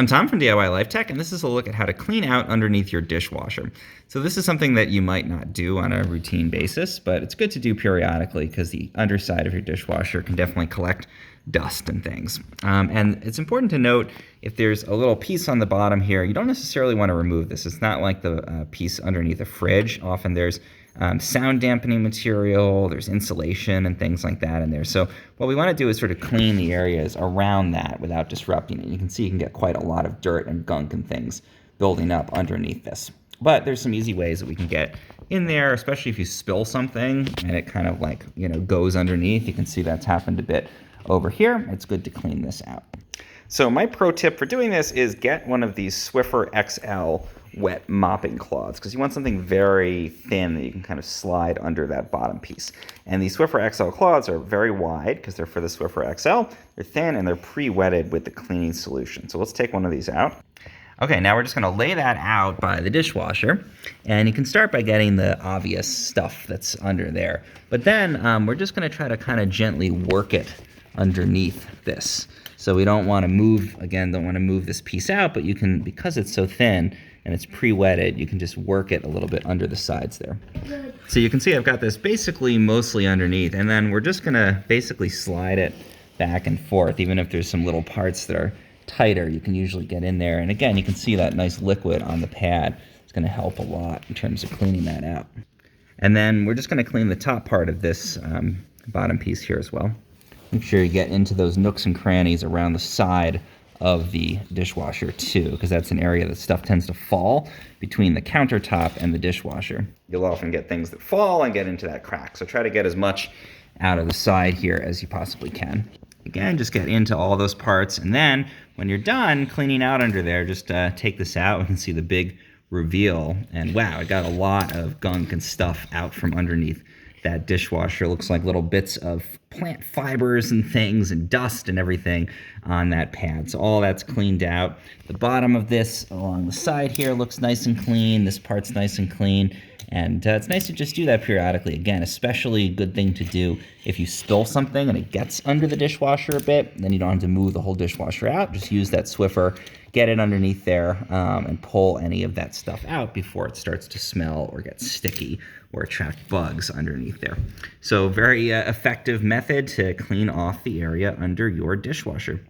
I'm Tom from DIY Life Tech, and this is a look at how to clean out underneath your dishwasher. So this is something that you might not do on a routine basis, but it's good to do periodically because the underside of your dishwasher can definitely collect dust and things. And it's important to note if there's a little piece on the bottom here, you don't necessarily want to remove this. It's not like the piece underneath a fridge. Often there's sound dampening material, there's insulation and things like that in there. So what we want to do is sort of clean the areas around that without disrupting it. You can see you can get quite a lot of dirt and gunk and things building up underneath this. But there's some easy ways that we can get in there, especially if you spill something and it kind of like, goes underneath. You can see that's happened a bit over here. It's good to clean this out. So my pro tip for doing this is get one of these Swiffer XL wet mopping cloths, because you want something very thin that you can kind of slide under that bottom piece. And these Swiffer XL cloths are very wide because they're for the Swiffer XL. They're thin and they're pre-wetted with the cleaning solution. So let's take one of these out. Okay, now we're just going to lay that out by the dishwasher, and you can start by getting the obvious stuff that's under there. But then we're just going to try to kind of gently work it underneath this. So we don't want to move, don't want to move this piece out, but you can, because it's so thin and it's pre-wetted, you can just work it a little bit under the sides there. Good. So you can see I've got this basically mostly underneath, and then we're just going to basically slide it back and forth. Even if there's some little parts that are tighter, you can usually get in there. And again, you can see that nice liquid on the pad. It's going to help a lot in terms of cleaning that out. And then we're just going to clean the top part of this bottom piece here as well. Make sure you get into those nooks and crannies around the side of the dishwasher too, because that's an area that stuff tends to fall between the countertop and the dishwasher. You'll often get things that fall and get into that crack. So try to get as much out of the side here as you possibly can. Again, just get into all those parts, and then when you're done cleaning out under there, just take this out. We can see the big reveal, and wow, I got a lot of gunk and stuff out from underneath that dishwasher. Looks like little bits of plant fibers and things and dust and everything on that pad. So all that's cleaned out. The bottom of this along the side here looks nice and clean. This part's nice and clean. And it's nice to just do that periodically. Again, especially a good thing to do if you spill something and it gets under the dishwasher a bit, then you don't have to move the whole dishwasher out. Just use that Swiffer, get it underneath there, and pull any of that stuff out before it starts to smell or get sticky or attract bugs underneath there. So very effective method to clean off the area under your dishwasher.